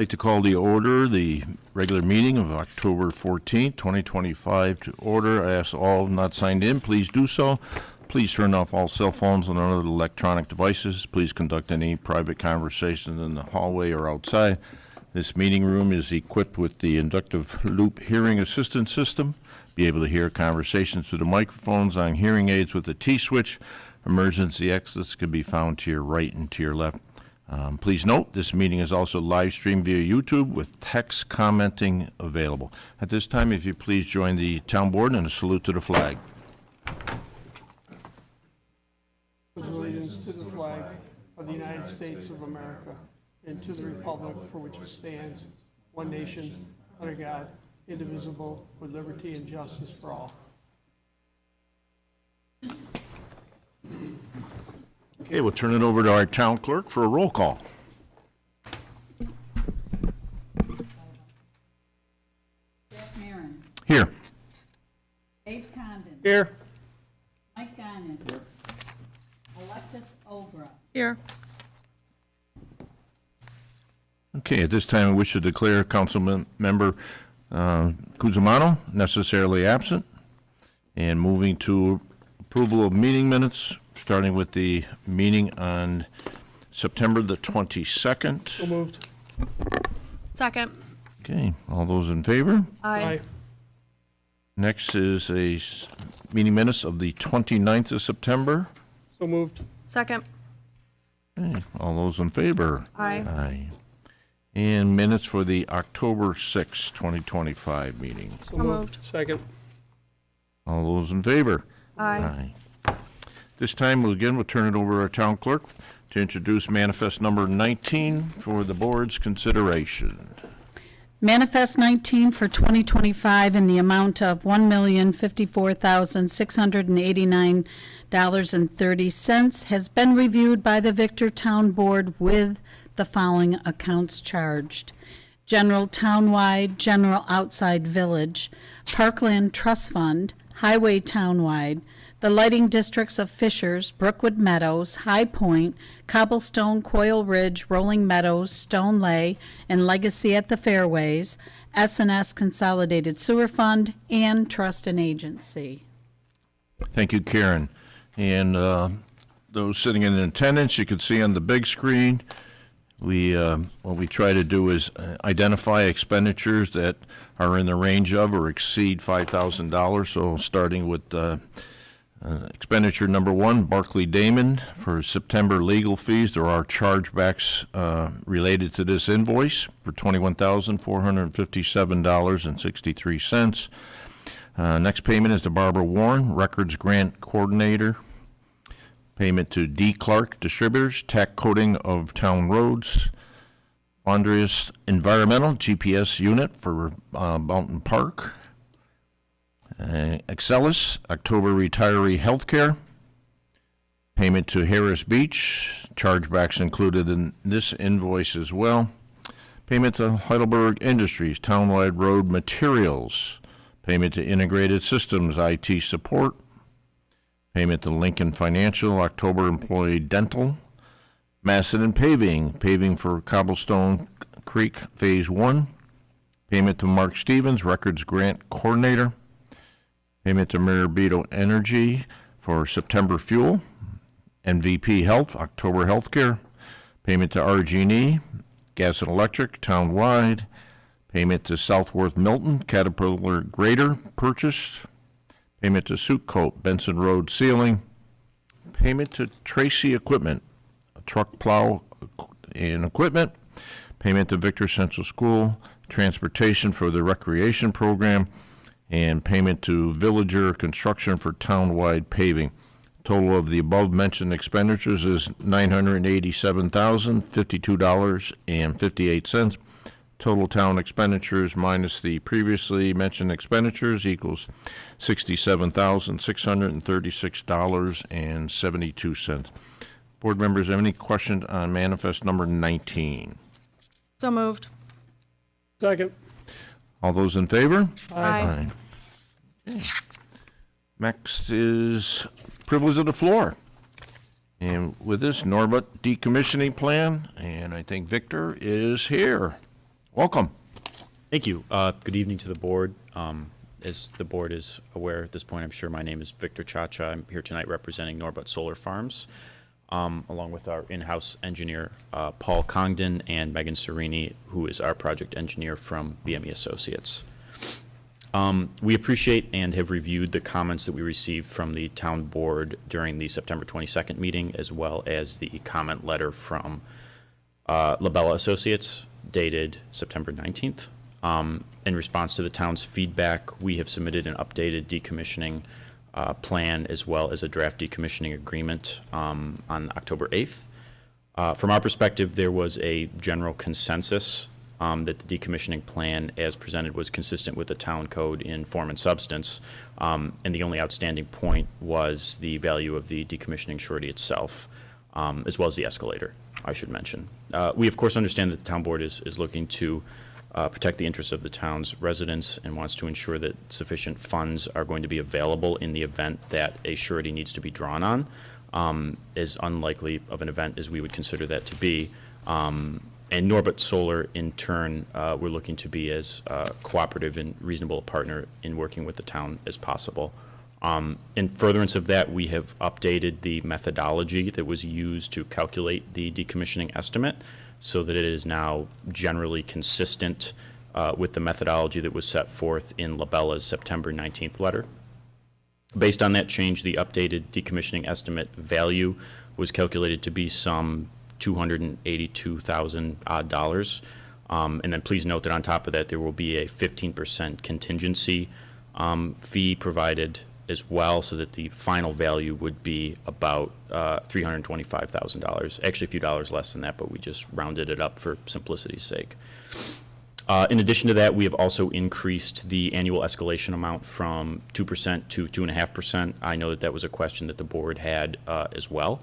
I'd like to call the order the regular meeting of October 14th, 2025 to order. I ask all not signed in, please do so. Please turn off all cell phones and other electronic devices. Please conduct any private conversations in the hallway or outside. This meeting room is equipped with the inductive loop hearing assistance system. Be able to hear conversations through the microphones on hearing aids with a T-switch. Emergency exits can be found to your right and to your left. Please note, this meeting is also live streamed via YouTube with text commenting available. At this time, if you please join the town board in a salute to the flag. Allegiance to the flag of the United States of America and to the republic for which it stands, one nation, under God, indivisible, with liberty and justice for all. Okay, we'll turn it over to our town clerk for a roll call. Jeff Marin. Here. Dave Condon. Here. Mike Guinan. Alexis Obra. Here. Okay, at this time, I wish to declare Councilman Member Cusimano necessarily absent, and moving to approval of meeting minutes, starting with the meeting on September the 22nd. So moved. Second. Okay, all those in favor? Aye. Next is meeting minutes of the 29th of September. So moved. Second. Okay, all those in favor? Aye. Aye. And minutes for the October 6th, 2025 meeting. So moved. Second. All those in favor? Aye. This time, we'll turn it over to our town clerk to introduce manifest number 19 for the board's consideration. Manifest 19 for 2025 in the amount of $1,054,689.30 has been reviewed by the Victor Town Board with the following accounts charged: General Townwide, General Outside Village, Parkland Trust Fund, Highway Townwide, the lighting districts of Fishers, Brookwood Meadows, High Point, Cobblestone, Coil Ridge, Rolling Meadows, Stone Lay, and Legacy at the Fairways, S&S Consolidated Sewer Fund, and Trust and Agency. Thank you, Karen. And those sitting in attendance, you can see on the big screen, what we try to do is identify expenditures that are in the range of or exceed $5,000. So starting with expenditure number one, Barclay Damon, for September legal fees. There are chargebacks related to this invoice for $21,457.63. Next payment is to Barbara Warren, Records Grant Coordinator. Payment to D. Clark Distributors, tack coating of town roads. Andreas Environmental, GPS unit for Mountain Park. Excelis, October Retiree Healthcare. Payment to Harris Beach, chargebacks included in this invoice as well. Payment to Heidelberg Industries, Townwide Road Materials. Payment to Integrated Systems, IT Support. Payment to Lincoln Financial, October Employee Dental. Macedon Paving, paving for Cobblestone Creek Phase 1. Payment to Mark Stevens, Records Grant Coordinator. Payment to Mirabito Energy for September Fuel. MVP Health, October Healthcare. Payment to RG&E, Gas and Electric, Townwide. Payment to Southworth Milton, Caterpillar Grader Purchase. Payment to Suit Coat, Benson Road Ceiling. Payment to Tracy Equipment, a truck plow and equipment. Payment to Victor Central School, transportation for the recreation program. And payment to Villager Construction for townwide paving. Total of the above-mentioned expenditures is $987,052.58. Total town expenditures minus the previously mentioned expenditures equals $67,636.72. Board members, have any questions on manifest number 19? So moved. Second. All those in favor? Aye. Okay. Next is privilege of the floor. And with this, Norbut decommissioning plan, and I think Victor is here. Welcome. Thank you. Good evening to the board. As the board is aware at this point, I'm sure my name is Victor Chacha. I'm here tonight representing Norbut Solar Farms, along with our in-house engineer, Paul Congdon, and Megan Serini, who is our project engineer from BME Associates. We appreciate and have reviewed the comments that we received from the town board during the September 22nd meeting, as well as the comment letter from Labella Associates dated September 19th. In response to the town's feedback, we have submitted an updated decommissioning plan as well as a draft decommissioning agreement on October 8th. From our perspective, there was a general consensus that the decommissioning plan as presented was consistent with the town code in form and substance, and the only outstanding point was the value of the decommissioning surety itself, as well as the escalator, I should mention. We, of course, understand that the town board is looking to protect the interests of the town's residents and wants to ensure that sufficient funds are going to be available in the event that a surety needs to be drawn on, as unlikely of an event as we would consider that to be. And Norbut Solar, in turn, we're looking to be as cooperative and reasonable a partner in working with the town as possible. In furtherance of that, we have updated the methodology that was used to calculate the decommissioning estimate so that it is now generally consistent with the methodology that was set forth in Labella's September 19th letter. Based on that change, the updated decommissioning estimate value was calculated to be some $282,000 odd. And then please note that on top of that, there will be a 15% contingency fee provided as well, so that the final value would be about $325,000. Actually, a few dollars less than that, but we just rounded it up for simplicity's sake. In addition to that, we have also increased the annual escalation amount from 2% to 2.5%. I know that that was a question that the board had as well.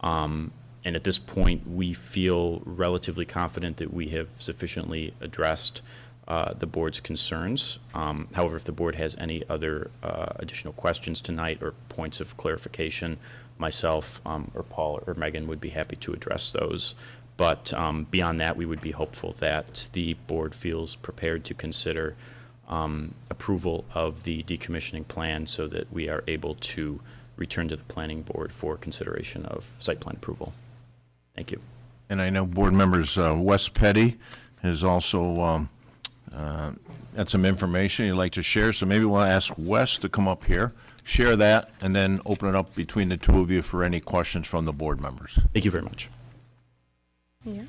And at this point, we feel relatively confident that we have sufficiently addressed the board's concerns. However, if the board has any other additional questions tonight or points of clarification, myself or Paul or Megan would be happy to address those. But beyond that, we would be hopeful that the board feels prepared to consider approval of the decommissioning plan so that we are able to return to the planning board for consideration of site plan approval. Thank you. And I know board members, Wes Petty has also had some information he'd like to share, so maybe we'll ask Wes to come up here, share that, and then open it up between the two of you for any questions from the board members. Thank you very much. Yeah.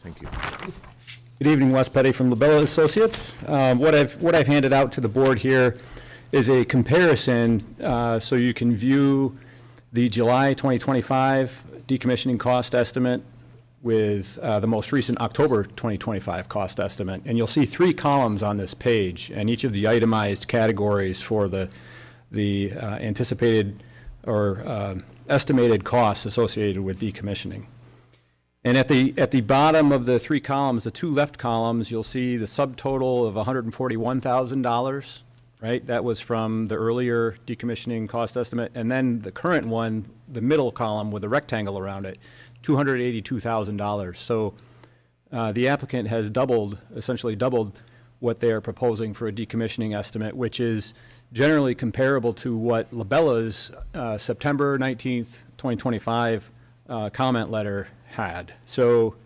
Thank you. Good evening, Wes Petty from Labella Associates. What I've handed out to the board here is a comparison so you can view the July 2025 decommissioning cost estimate with the most recent October 2025 cost estimate. And you'll see 3 columns on this page, and each of the itemized categories for the anticipated or estimated costs associated with decommissioning. And at the bottom of the 3 columns, the 2 left columns, you'll see the subtotal of $141,000, right? That was from the earlier decommissioning cost estimate. And then the current one, the middle column with a rectangle around it, $282,000. So the applicant has essentially doubled what they are proposing for a decommissioning estimate, which is generally comparable to what Labella's September 19th, 2025 comment letter had. So,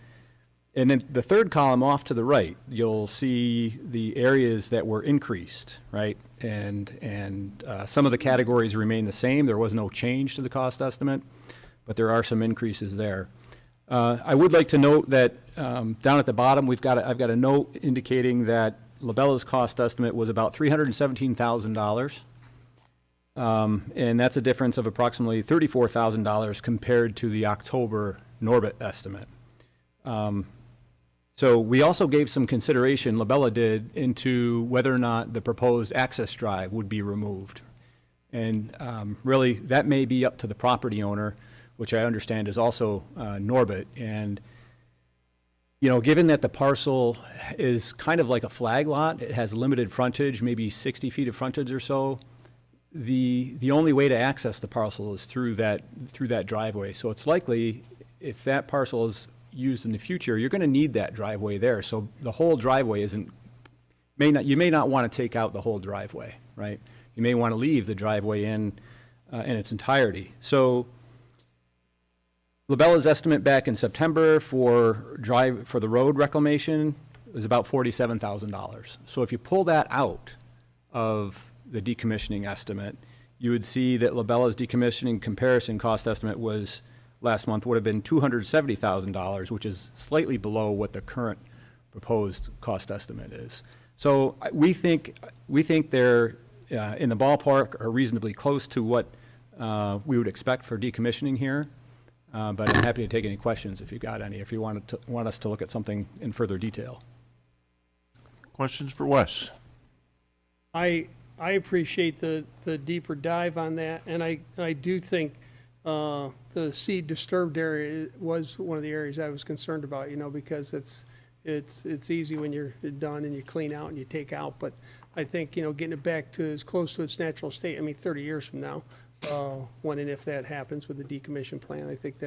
and then the third column off to the right, you'll see the areas that were increased, right? And some of the categories remain the same. There was no change to the cost estimate, but there are some increases there. I would like to note that down at the bottom, I've got a note indicating that Labella's cost estimate was about $317,000. And that's a difference of approximately $34,000 compared to the October Norbut estimate. So we also gave some consideration, Labella did, into whether or not the proposed access drive would be removed. And really, that may be up to the property owner, which I understand is also Norbut. And you know, given that the parcel is kind of like a flag lot, it has limited frontage, maybe 60 feet of frontage or so, the only way to access the parcel is through that driveway. So it's likely, if that parcel is used in the future, you're going to need that driveway there. So the whole driveway you may not want to take out the whole driveway, right? You may want to leave the driveway in its entirety. So Labella's estimate back in September for the road reclamation was about $47,000. So if you pull that out of the decommissioning estimate, you would see that Labella's decommissioning comparison cost estimate last month would have been $270,000, which is slightly below what the current proposed cost estimate is. So we think they're in the ballpark, or reasonably close to what we would expect for decommissioning here. But I'm happy to take any questions if you've got any, if you want us to look at something in further detail. Questions for Wes? I appreciate the deeper dive on that, and I do think the seed disturbed area was one of the areas I was concerned about, because it's easy when you're done and you clean out and you take out, but I think, getting it back to as close to its natural state, 30 years from now, when and if that happens with the decommission plan, I think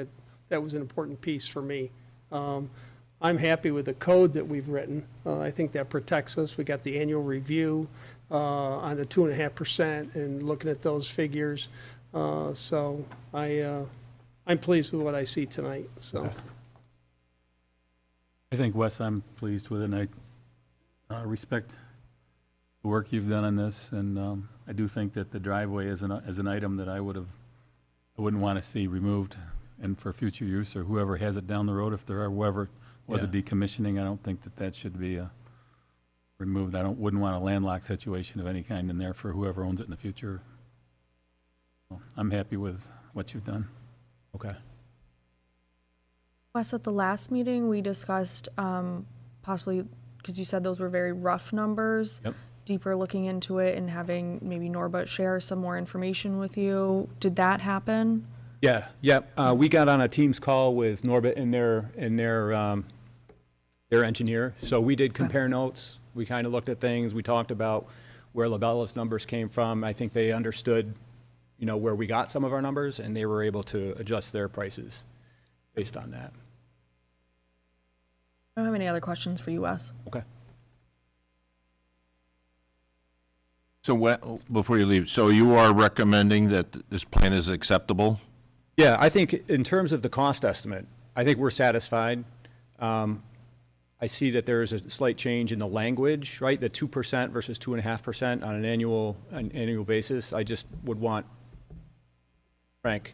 that was an important piece for me. I'm happy with the code that we've written. I think that protects us. We got the annual review on the 2.5% and looking at those figures. So I'm pleased with what I see tonight, so. I think, Wes, I'm pleased with it, and I respect the work you've done on this, and I do think that the driveway is an item that I wouldn't want to see removed, and for future use, or whoever has it down the road, if there are, whoever was a decommissioning, I don't think that should be removed. Wouldn't want a landlocked situation of any kind in there for whoever owns it in the future. So I'm happy with what you've done. Okay. Wes, at the last meeting, we discussed possibly, because you said those were very rough numbers. Yep. Deeper looking into it and having maybe Norbert share some more information with you. Did that happen? Yeah. We got on a Teams call with Norbit and their engineer. So we did compare notes. We kind of looked at things. We talked about where Labella's numbers came from. I think they understood, where we got some of our numbers, and they were able to adjust their prices based on that. I don't have any other questions for you, Wes. Okay. So before you leave, so you are recommending that this plan is acceptable? Yeah, I think in terms of the cost estimate, I think we're satisfied. I see that there is a slight change in the language, right? The 2% versus 2.5% on an annual basis. I just would want Frank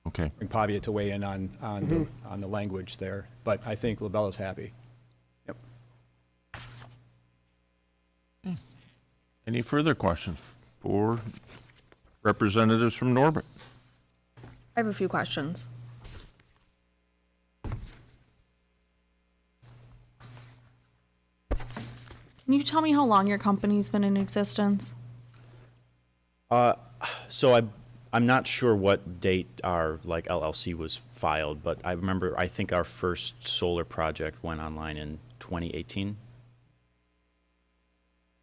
Okay. Pavia to weigh in on the language there, but I think Labella's happy. Yep. Any further questions for representatives from Norbert? I have a few questions. Can you tell me how long your company's been in existence? So I'm not sure what date our LLC was filed, but I think our first solar project went online in 2018.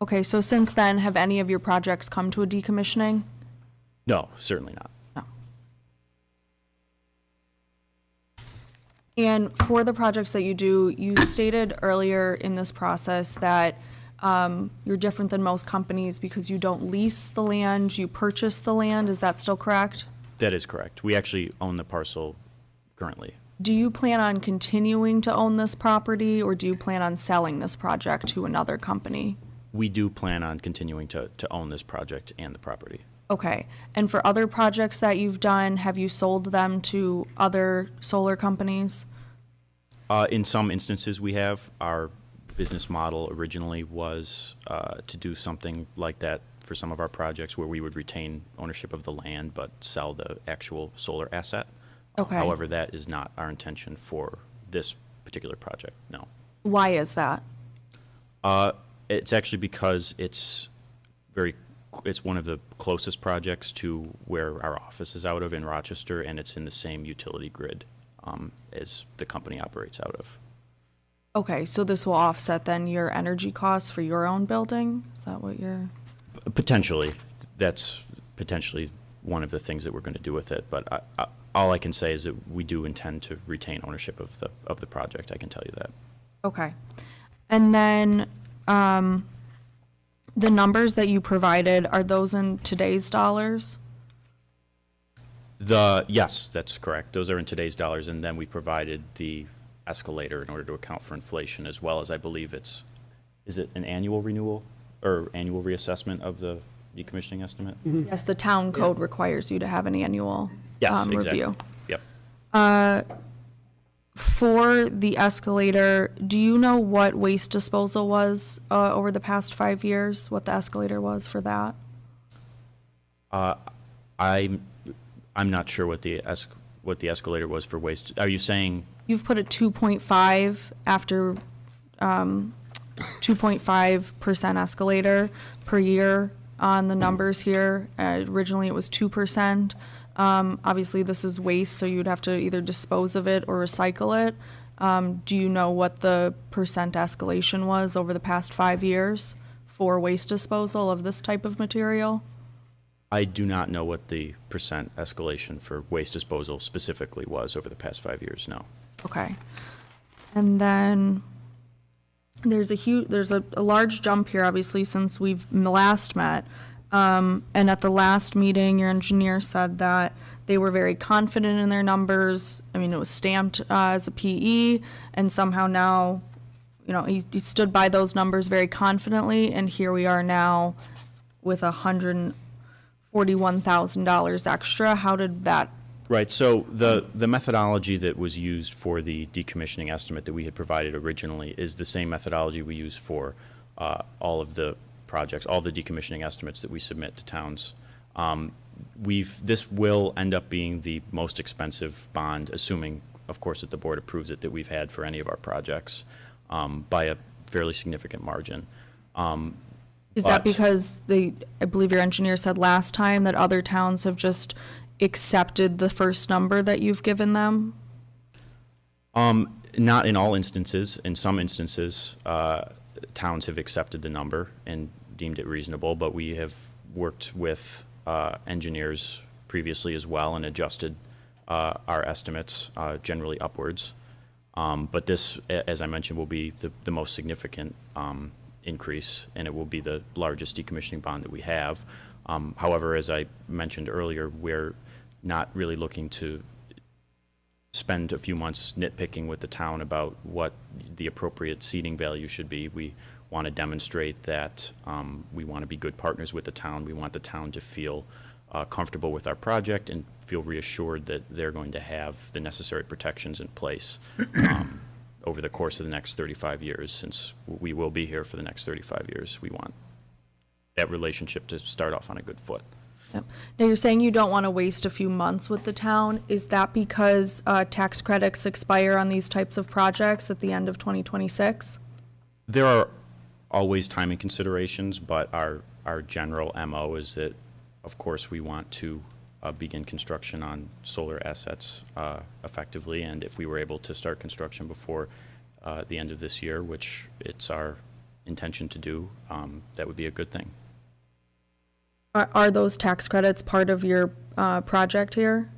Okay, so since then, have any of your projects come to a decommissioning? No, certainly not. No. And for the projects that you do, you stated earlier in this process that you're different than most companies because you don't lease the land, you purchase the land. Is that still correct? That is correct. We actually own the parcel currently. Do you plan on continuing to own this property, or do you plan on selling this project to another company? We do plan on continuing to own this project and the property. Okay. And for other projects that you've done, have you sold them to other solar companies? In some instances, we have. Our business model originally was to do something like that for some of our projects, where we would retain ownership of the land but sell the actual solar asset. Okay. However, that is not our intention for this particular project, no. Why is that? It's actually because it's one of the closest projects to where our office is out of in Rochester, and it's in the same utility grid as the company operates out of. Okay, so this will offset then your energy costs for your own building? Is that what you're? Potentially. that's potentially one of the things that we're going to do with it. But all I can say is that we do intend to retain ownership of the project. I can tell you that. Okay. And then, the numbers that you provided, are those in today's dollars? Yes, that's correct. Those are in today's dollars, and then we provided the escalator in order to account for inflation, as well as I believe is it an annual renewal or annual reassessment of the decommissioning estimate? Yes, the town code requires you to have an annual Yes, exactly. review. Yep. For the escalator, do you know what waste disposal was over the past 5 years? What the escalator was for that? I'm not sure what the escalator was for waste. Are you saying? You've put a 2.5 after 2.5% escalator per year on the numbers here. Originally, it was 2%. Obviously, this is waste, so you'd have to either dispose of it or recycle it. Do you know what the percent escalation was over the past 5 years for waste disposal of this type of material? I do not know what the percent escalation for waste disposal specifically was over the past 5 years, no. Okay. And then there's a large jump here, obviously, since we've last met. And at the last meeting, your engineer said that they were very confident in their numbers. I mean, it was stamped as a PE, and somehow now, you know, he stood by those numbers very confidently, and here we are now with $141,000 extra. How did that? Right, so the methodology that was used for the decommissioning estimate that we had provided originally is the same methodology we use for all of the projects, all the decommissioning estimates that we submit to towns. This will end up being the most expensive bond, assuming, of course, that the board approves it, that we've had for any of our projects by a fairly significant margin. Is that But- because I believe your engineer said last time that other towns have just accepted the first number that you've given them? Not in all instances. In some instances, towns have accepted the number and deemed it reasonable, but we have worked with engineers previously as well and adjusted our estimates generally upwards. But this, as I mentioned, will be the most significant increase, and it will be the largest decommissioning bond that we have. However, as I mentioned earlier, we're not really looking to spend a few months nitpicking with the town about what the appropriate seeding value should be. We want to demonstrate that we want to be good partners with the town. We want the town to feel comfortable with our project and feel reassured that they're going to have the necessary protections in place over the course of the next 35 years. Since we will be here for the next 35 years, we want that relationship to start off on a good foot. Yep. Now, you're saying you don't want to waste a few months with the town. Is that because tax credits expire on these types of projects at the end of 2026? There are always timing considerations, but our general MO is that, of course, we want to begin construction on solar assets effectively, and if we were able to start construction before the end of this year, which it's our intention to do, that would be a good thing. Are those tax credits part of your project here?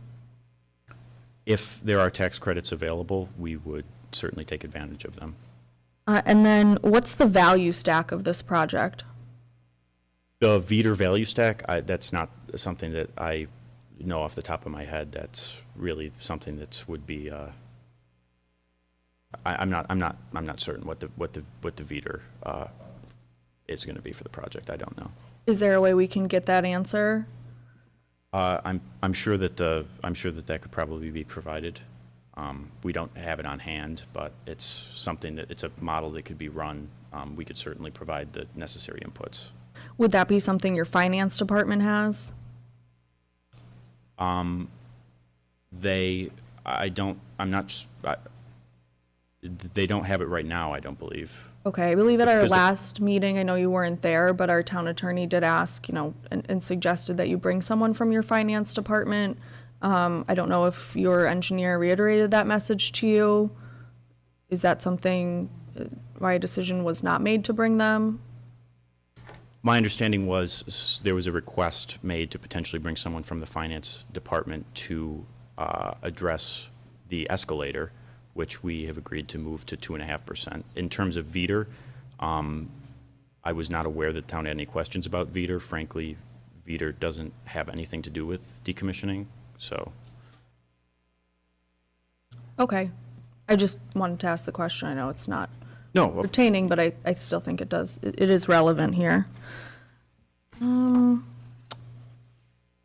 If there are tax credits available, we would certainly take advantage of them. And then what's the value stack of this project? The Veeder value stack, that's not something that I know off the top of my head. That's really something that would be. I'm not certain what the Veeder is going to be for the project. I don't know. Is there a way we can get that answer? I'm sure that that could probably be provided. We don't have it on hand, but it's something that it's a model that could be run. We could certainly provide the necessary inputs. Would that be something your finance department has? They don't have it right now, I don't believe. Okay, I believe at our Because the- last meeting, I know you weren't there, but our town attorney did ask, and suggested that you bring someone from your finance department. I don't know if your engineer reiterated that message to you. Is that something, why a decision was not made to bring them? My understanding was there was a request made to potentially bring someone from the finance department to address the escalator, which we have agreed to move to 2.5%. In terms of VETR, I was not aware that the town had any questions about VETR. Frankly, VETR doesn't have anything to do with decommissioning, so. Okay. I just wanted to ask the question. I know it's not No, pertaining, but I still think it does, it is relevant here.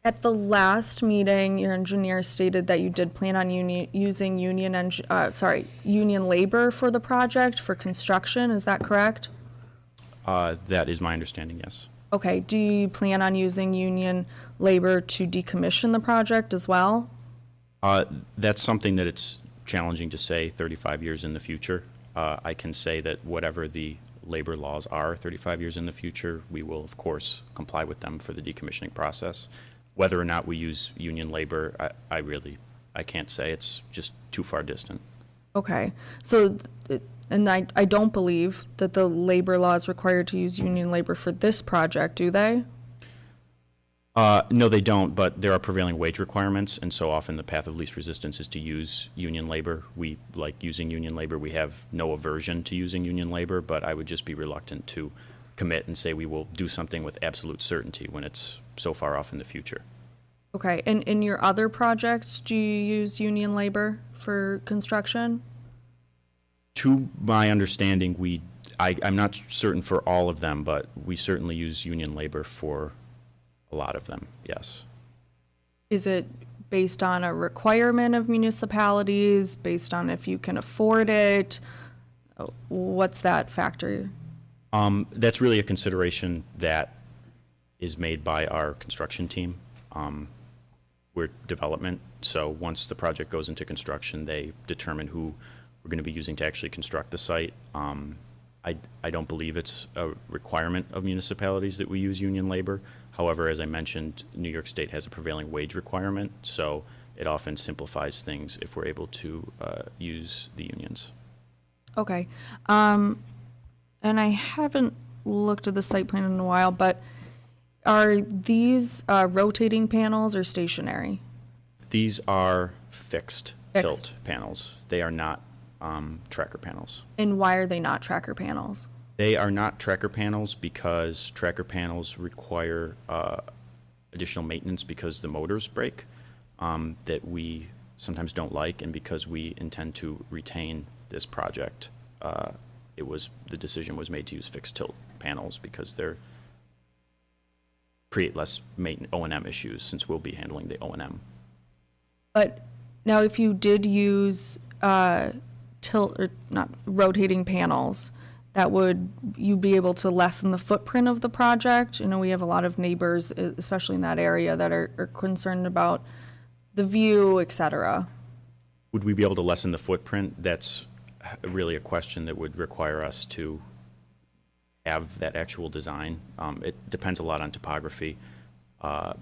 At the last meeting, your engineer stated that you did plan on using union labor for the project for construction, is that correct? that is my understanding, yes. Okay, do you plan on using union labor to decommission the project as well? That's something that it's challenging to say 35 years in the future. I can say that whatever the labor laws are 35 years in the future, we will, of course, comply with them for the decommissioning process. Whether or not we use union labor, I can't say. It's just too far distant. Okay, so, and I don't believe that the labor law is required to use union labor for this project, do they? No, they don't, but there are prevailing wage requirements, and so often the path of least resistance is to use union labor. We like using union labor. We have no aversion to using union labor, but I would just be reluctant to commit and say we will do something with absolute certainty when it's so far off in the future. Okay, and in your other projects, do you use union labor for construction? To my understanding, I'm not certain for all of them, but we certainly use union labor for a lot of them, yes. Is it based on a requirement of municipalities, based on if you can afford it? What's that factor? That's really a consideration that is made by our construction team. We're development, so once the project goes into construction, they determine who we're going to be using to actually construct the site. I don't believe it's a requirement of municipalities that we use union labor. However, as I mentioned, New York State has a prevailing wage requirement, so it often simplifies things if we're able to use the unions. Okay. And I haven't looked at the site plan in a while, but are these rotating panels or stationary? These are fixed Fixed. tilt panels. They are not tracker panels. And why are they not tracker panels? They are not tracker panels because tracker panels require additional maintenance because the motors break that we sometimes don't like, and because we intend to retain this project, the decision was made to use fixed tilt panels because they're create less O&M issues since we'll be handling the O&M. But now if you did use rotating panels, you'd be able to lessen the footprint of the project. You know, we have a lot of neighbors, especially in that area, that are concerned about the view, et cetera. Would we be able to lessen the footprint? That's really a question that would require us to have that actual design. It depends a lot on topography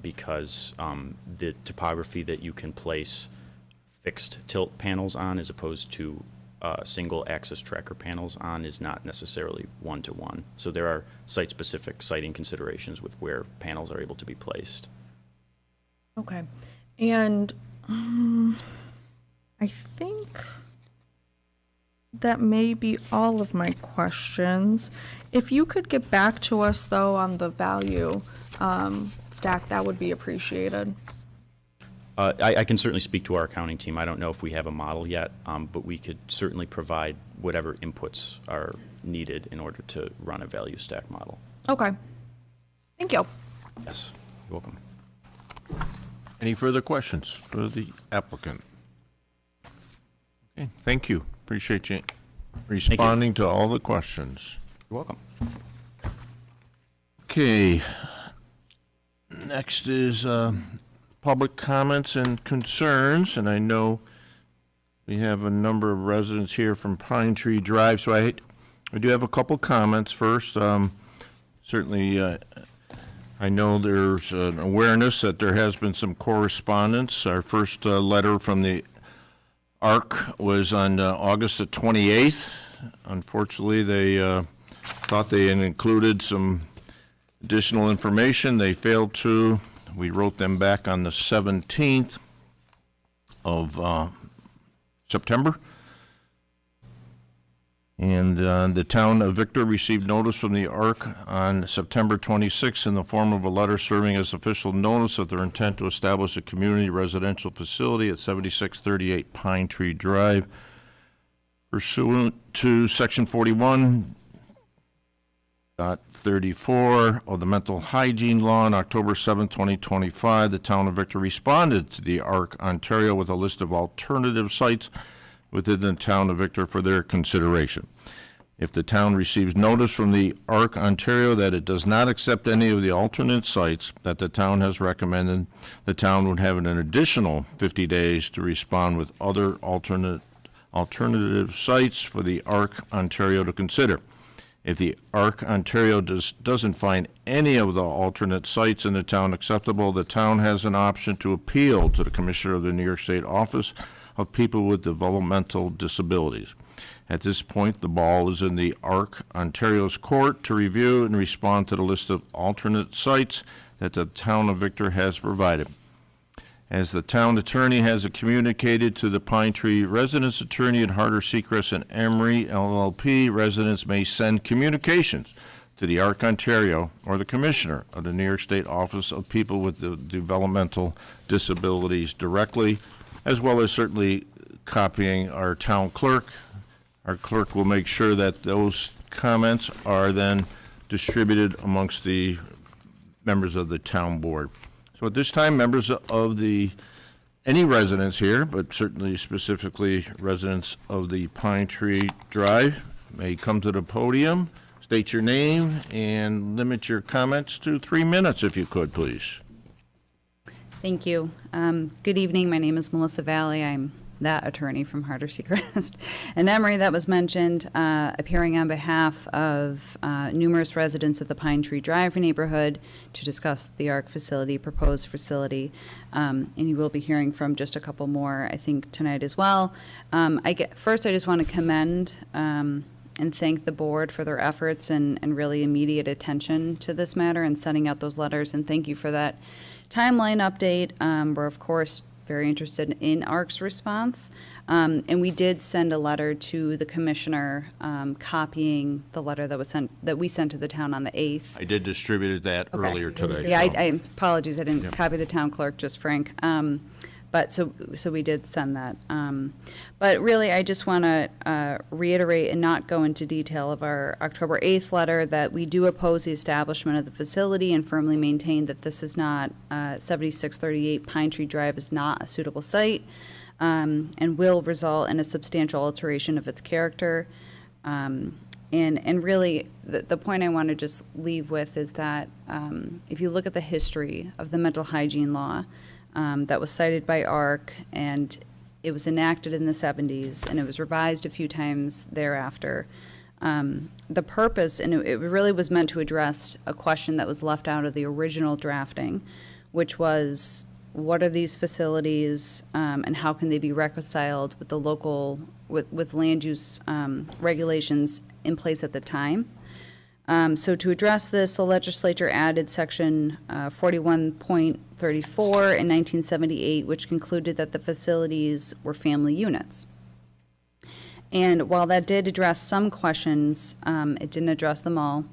because the topography that you can place fixed tilt panels on as opposed to single axis tracker panels on is not necessarily one-to-one. So there are site-specific siting considerations with where panels are able to be placed. Okay. And I think that may be all of my questions. If you could get back to us, though, on the value stack, that would be appreciated. I can certainly speak to our accounting team. I don't know if we have a model yet, but we could certainly provide whatever inputs are needed in order to run a value stack model. Okay. Thank you. Yes, you're welcome. Any further questions for the applicant? Okay, thank you. Appreciate you responding to all the questions. You're welcome. Okay. Next is public comments and concerns, and I know we have a number of residents here from Pine Tree Drive, so I do have a couple comments first. Certainly, I know there's an awareness that there has been some correspondence. Our first letter from the ARC was on August the 28th. Unfortunately, they thought they had included some Additional information, they failed to, we wrote them back on the 17th of September. And the town of Victor received notice from the ARC on September 26th in the form of a letter serving as official notice of their intent to establish a community residential facility at 7638 Pine Tree Drive. Pursuant to Section 41.34 of the Mental Hygiene Law on October 7, 2025, the town of Victor responded to the ARC Ontario with a list of alternative sites within the town of Victor for their consideration. If the town receives notice from the ARC Ontario that it does not accept any of the alternate sites that the town has recommended, the town would have an additional 50 days to respond with other alternative sites for the ARC Ontario to consider. If the ARC Ontario doesn't find any of the alternate sites in the town acceptable, the town has an option to appeal to the Commissioner of the New York State Office of People with Developmental Disabilities. At this point, the ball is in the ARC Ontario's court to review and respond to the list of alternate sites that the town of Victor has provided. As the town attorney has communicated to the Pine Tree residence attorney at Harder, Seacrest, and Emery LLP, residents may send communications to the ARC Ontario or the Commissioner of the New York State Office of People with Developmental Disabilities directly, as well as certainly copying our town clerk. Our clerk will make sure that those comments are then distributed amongst the members of the town board. So at this time, members of any residents here, but certainly specifically residents of the Pine Tree Drive, may come to the podium, state your name, and limit your comments to 3 minutes if you could, please. Thank you. Good evening. My name is Melissa Valley. I'm that attorney from Harder, Seacrest, and Emery that was mentioned, appearing on behalf of numerous residents of the Pine Tree Drive neighborhood to discuss the ARC facility, proposed facility, and you will be hearing from just a couple more, I think, tonight as well. First, I just want to commend and thank the board for their efforts and really immediate attention to this matter and sending out those letters, and thank you for that timeline update. We're, of course, very interested in ARC's response. And we did send a letter to the commissioner copying the letter that we sent to the town on the 8th. I did distribute that Okay. earlier today. Yeah, so- I apologize, I didn't copy the town clerk, just Frank. But so we did send that. But really, I just want to reiterate and not go into detail of our October 8th letter that we do oppose the establishment of the facility and firmly maintain that this is not, 7638 Pine Tree Drive is not a suitable site and will result in a substantial alteration of its character. And really, the point I want to just leave with is that if you look at the history of the mental hygiene law, that was cited by ARC, and it was enacted in the 70s, and it was revised a few times thereafter. The purpose, and it really was meant to address a question that was left out of the original drafting, which was, what are these facilities, and how can they be reconciled with the local, with land use regulations in place at the time? So to address this, the legislature added section 41.34 in 1978, which concluded that the facilities were family units. And while that did address some questions, it didn't address them all.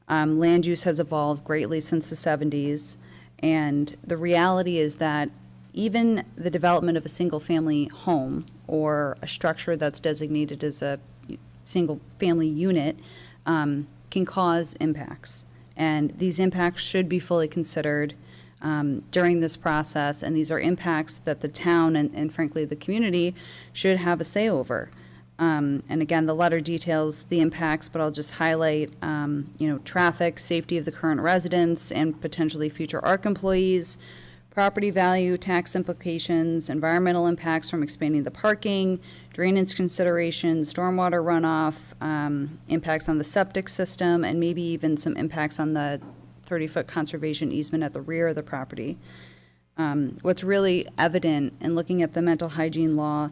Land use has evolved greatly since the 70s, and the reality is that even the development of a single-family home or a structure that's designated as a single-family unit can cause impacts. And these impacts should be fully considered during this process, and these are impacts that the town and frankly the community should have a say over. And again, the letter details the impacts, but I'll just highlight, traffic, safety of the current residents and potentially future ARC employees, property value, tax implications, environmental impacts from expanding the parking, drainage considerations, stormwater runoff, impacts on the septic system, and maybe even some impacts on the 30-foot conservation easement at the rear of the property. What's really evident in looking at the mental hygiene law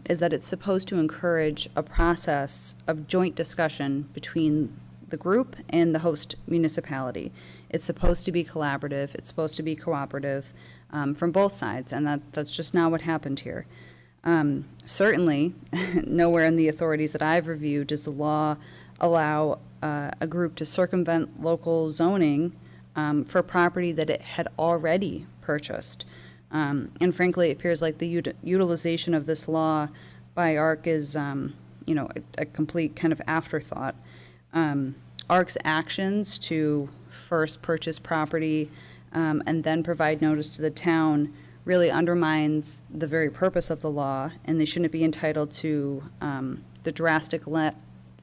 is that it's supposed to encourage a process of joint discussion between the group and the host municipality. It's supposed to be collaborative, it's supposed to be cooperative from both sides, and that's just not what happened here. Certainly, nowhere in the authorities that I've reviewed does the law allow a group to circumvent local zoning for property that it had already purchased. And frankly, it appears like the utilization of this law by ARC is, a complete kind of afterthought. ARC's actions to first purchase property and then provide notice to the town really undermines the very purpose of the law, and they shouldn't be entitled to the drastic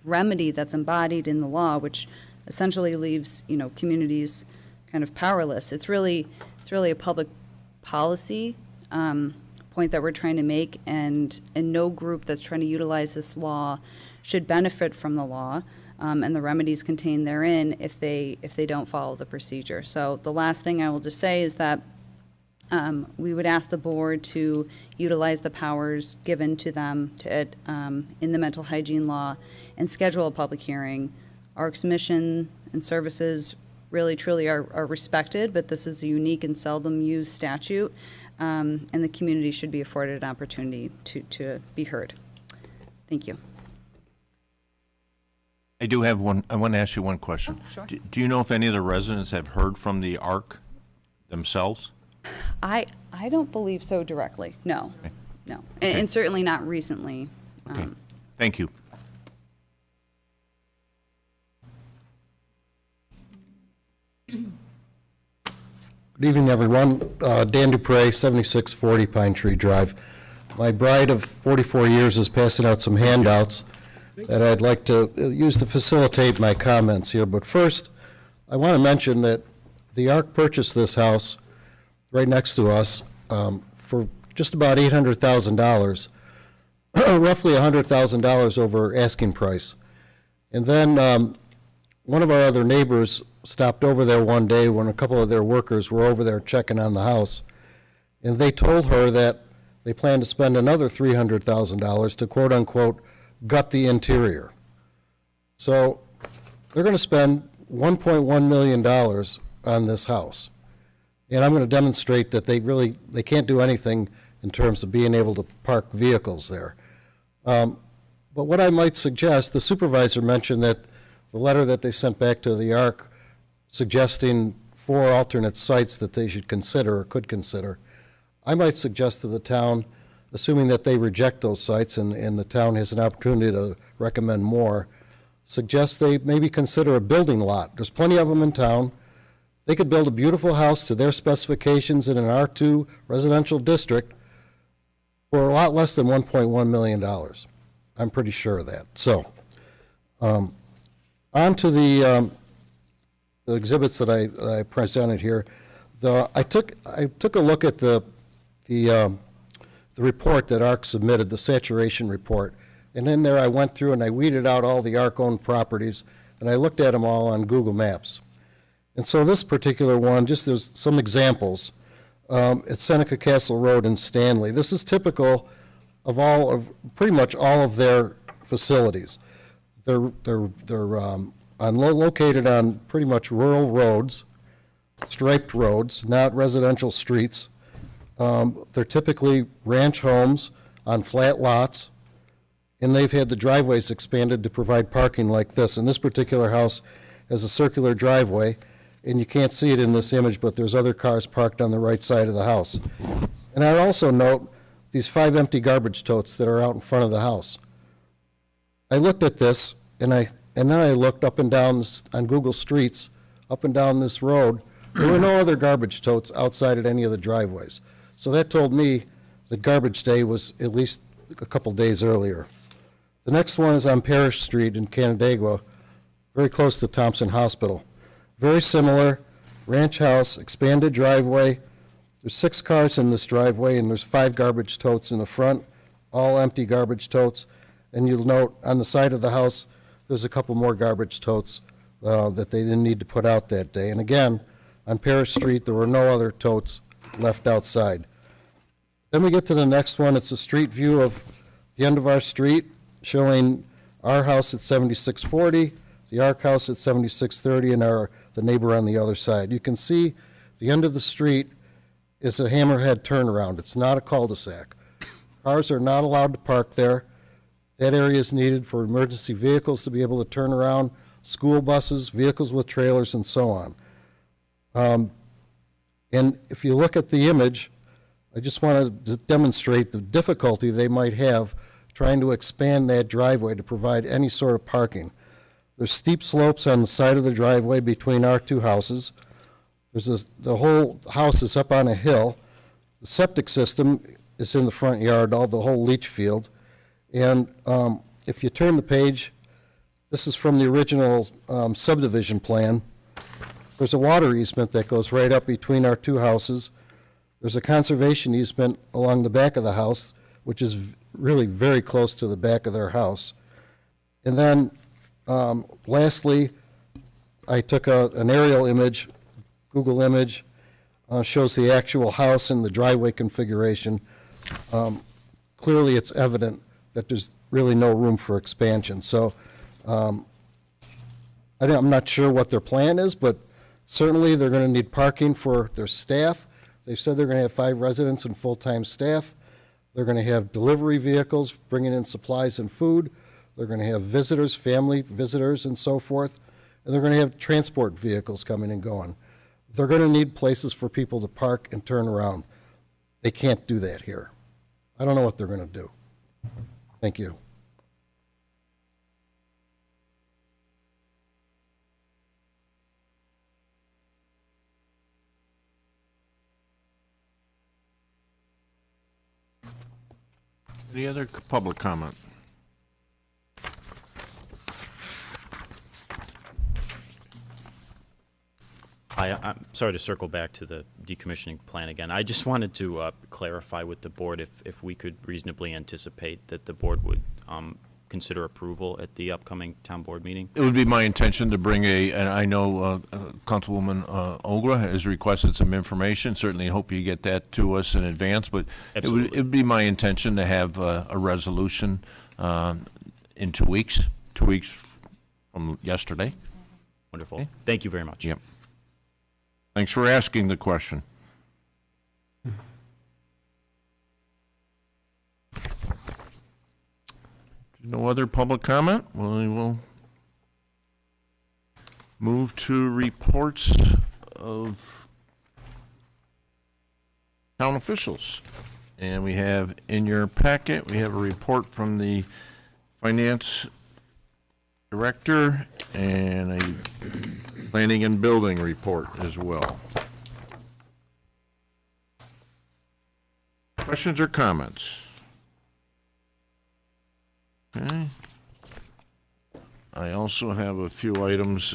remedy that's embodied in the law, which essentially leaves, communities kind of powerless. It's really a public policy point that we're trying to make, and no group that's trying to utilize this law should benefit from the law and the remedies contained therein if they don't follow the procedure. So the last thing I will just say is that we would ask the board to utilize the powers given to them in the mental hygiene law and schedule a public hearing. ARC's mission and services really truly are respected, but this is a unique and seldom used statute, and the community should be afforded an opportunity to be heard. Thank you. I do have one, I want to ask you one question. Sure. Do you know if any of the residents have heard from the ARC themselves? I don't believe so directly, no, Okay. no. And certainly not recently. Okay, thank you. Good evening, everyone. Dan Dupre, 7640 Pine Tree Drive. My bride of 44 years is passing out some handouts that I'd like to use to facilitate my comments here. But first, I want to mention that the ARC purchased this house right next to us for just about $800,000, roughly $100,000 over asking price. And then one of our other neighbors stopped over there one day when a couple of their workers were over there checking on the house, and they told her that they plan to spend another $300,000 to quote-unquote gut the interior. So they're going to spend $1.1 million on this house. And I'm going to demonstrate that they can't do anything in terms of being able to park vehicles there. But what I might suggest, the supervisor mentioned that the letter that they sent back to the ARC suggesting 4 alternate sites that they should consider or could consider, I might suggest to the town, assuming that they reject those sites and the town has an opportunity to recommend more, suggest they maybe consider a building lot. There's plenty of them in town. They could build a beautiful house to their specifications in an R2 residential district for a lot less than $1.1 million. I'm pretty sure of that. So, on to the exhibits that I presented here. I took a look at the report that ARC submitted, the saturation report, and in there I went through and I weeded out all the ARC-owned properties, and I looked at them all on Google Maps. And so this particular one, just there's some examples. It's Seneca Castle Road in Stanley. This is typical of pretty much all of their facilities. They're located on pretty much rural roads, striped roads, not residential streets. They're typically ranch homes on flat lots, and they've had the driveways expanded to provide parking like this. And this particular house has a circular driveway, and you can't see it in this image, but there's other cars parked on the right side of the house. And I'd also note these 5 empty garbage totes that are out in front of the house. I looked at this, and then I looked up and down on Google Streets, up and down this road. There were no other garbage totes outside at any of the driveways. So that told me that garbage day was at least a couple days earlier. The next one is on Parish Street in Canandaigua, very close to Thompson Hospital. Very similar, ranch house, expanded driveway. There's 6 cars in this driveway, and there's 5 garbage totes in the front, all empty garbage totes. And you'll note on the side of the house, there's a couple more garbage totes that they didn't need to put out that day. And again, on Parish Street, there were no other totes left outside. Then we get to the next one. It's a street view of the end of our street, showing our house at 7640, the Ark House at 7630, and the neighbor on the other side. You can see the end of the street is a hammerhead turnaround. It's not a cul-de-sac. Cars are not allowed to park there. That area is needed for emergency vehicles to be able to turn around, school buses, vehicles with trailers, and so on. And if you look at the image, I just want to demonstrate the difficulty they might have trying to expand that driveway to provide any sort of parking. There's steep slopes on the side of the driveway between our two houses. The whole house is up on a hill. The septic system is in the front yard, the whole leach field. And if you turn the page, this is from the original subdivision plan. There's a water easement that goes right up between our two houses. There's a conservation easement along the back of the house, which is really very close to the back of their house. And then, lastly, I took an aerial image, Google image, shows the actual house and the driveway configuration. Clearly, it's evident that there's really no room for expansion. So I'm not sure what their plan is, but certainly they're going to need parking for their staff. They've said they're going to have 5 residents and full-time staff. They're going to have delivery vehicles bringing in supplies and food. They're going to have visitors, family visitors, and so forth. And they're going to have transport vehicles coming and going. They're going to need places for people to park and turn around. They can't do that here. I don't know what they're going to do. Thank you. Any other public comment? I'm sorry to circle back to the decommissioning plan again. I just wanted to clarify with the board if we could reasonably anticipate that the board would consider approval at the upcoming town board meeting. It would be my intention to bring and I know Councilwoman Ogra has requested some information. Certainly hope you get that to us in advance, but Absolutely. it would be my intention to have a resolution in 2 weeks, 2 weeks from yesterday. Wonderful. Okay. Thank you very much. Yep. Thanks for asking the question. No other public comment? Well, we will move to reports of town officials. And we have in your packet, we have a report from the finance director and a planning and building report as well. Questions or comments? Okay. I also have a few items,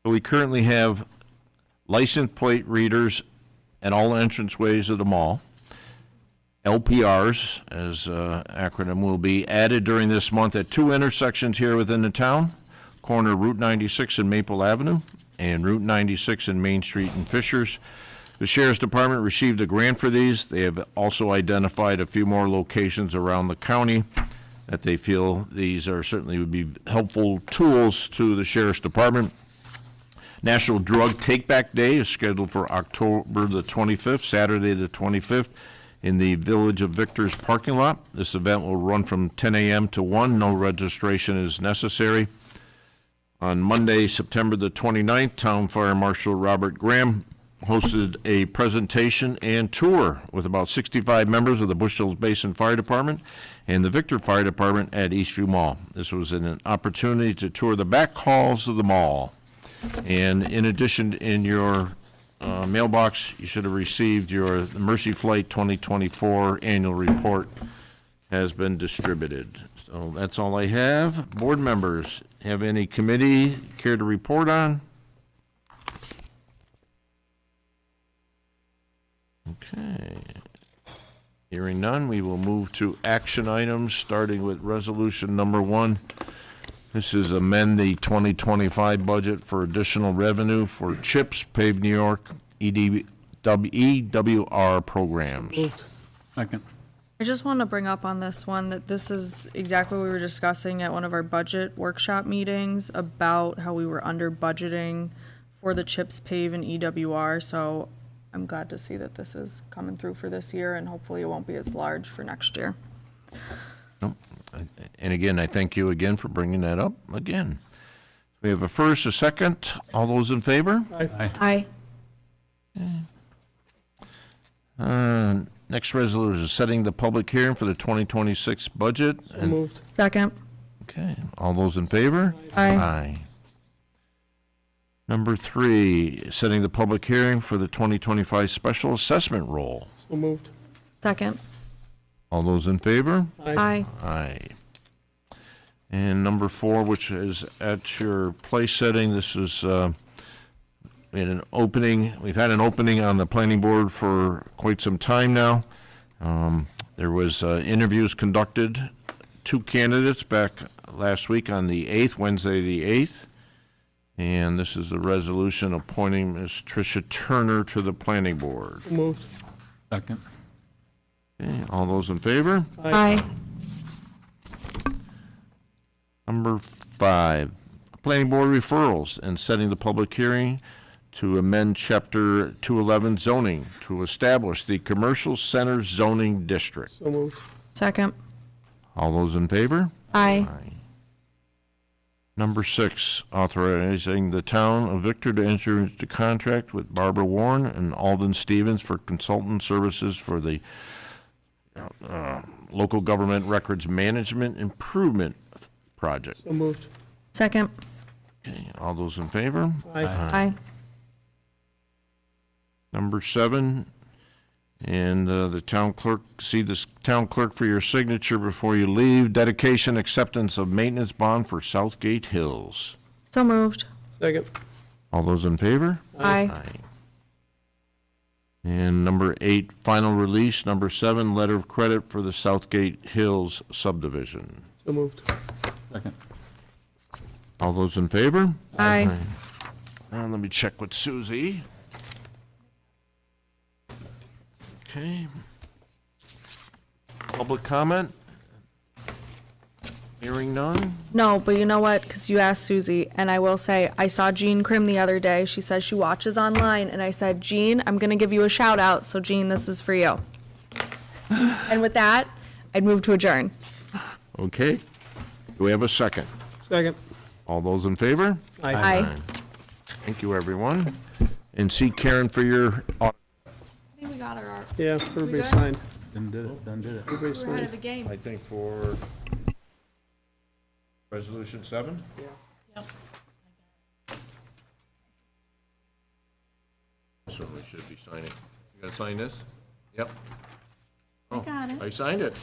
we currently have license plate readers at all entranceways of the mall. LPRs, as acronym will be, added during this month at 2 intersections here within the town, corner Route 96 and Maple Avenue, and Route 96 and Main Street in Fishers. The Sheriff's Department received a grant for these. They have also identified a few more locations around the county that they feel these are certainly would be helpful tools to the Sheriff's Department. National Drug Take-Back Day is scheduled for October the 25th, Saturday the 25th, in the Village of Victor's parking lot. This event will run from 10 a.m. to 1. No registration is necessary. On Monday, September the 29th, Town Fire Marshal Robert Graham hosted a presentation and tour with about 65 members of the Bush Hills Basin Fire Department and the Victor Fire Department at Eastview Mall. This was an opportunity to tour the back halls of the mall. And in addition, in your mailbox, you should have received your Mercy Flight 2024 annual report has been distributed. So that's all I have. Board members, have any committee care to report on? Okay. Hearing none, we will move to action items, starting with resolution number 1. This is amend the 2025 budget for additional revenue for CHIPS, Pave New York, EWR programs. Second. I just want to bring up on this one that this is exactly what we were discussing at one of our budget workshop meetings about how we were under budgeting for the CHIPS PAVE and EWR. So I'm glad to see that this is coming through for this year, and hopefully it won't be as large for next year. And again, I thank you again for bringing that up again. We have a first, a second. All those in favor? Aye. Next resolution is setting the public hearing for the 2026 budget. So moved. Second. Okay, all those in favor? Aye. Number 3, setting the public hearing for the 2025 special assessment roll. So moved. Second. All those in favor? Aye. Aye. And number 4, which is at your place setting, this is, we had an opening, we've had an opening on the planning board for quite some time now. There was interviews conducted, 2 candidates back last week on the 8th, Wednesday the 8th. And this is a resolution appointing Ms. Tricia Turner to the planning board. So moved. Second. Okay, all those in favor? Aye. Number 5, planning board referrals and setting the public hearing to amend Chapter 211 zoning to establish the Commercial Center zoning district. So moved. Second. All those in favor? Aye. Number 6, authorizing the town of Victor to enter into contract with Barbara Warren and Alden Stevens for consultant services for the local government records management improvement project. So moved. Second. Okay, all those in favor? Aye. Number 7, and the town clerk, see this town clerk for your signature before you leave. Dedication, acceptance of maintenance bond for Southgate Hills. So moved. Second. All those in favor? Aye. And number 8, final release. Number 7, letter of credit for the Southgate Hills subdivision. So moved. Second. All those in favor? Aye. And let me check with Susie. Okay. Public comment? Hearing none? No, but you know what? Because you asked Susie, and I will say, I saw Jean Krim the other day. She says she watches online, and I said, Jean, I'm going to give you a shout out. So, Jean, this is for you. And with that, I'd move to adjourn. Okay. Do we have a second? Second. All those in favor? Aye. Thank you, everyone. And see Karen for your, I think we got our. Yeah, everybody good? signed. Done did it, done did it. Everybody We're ahead signed. of the game. I think for resolution 7? Yep. Certainly should be signing. You gotta sign this? Yep. I got it. I signed it.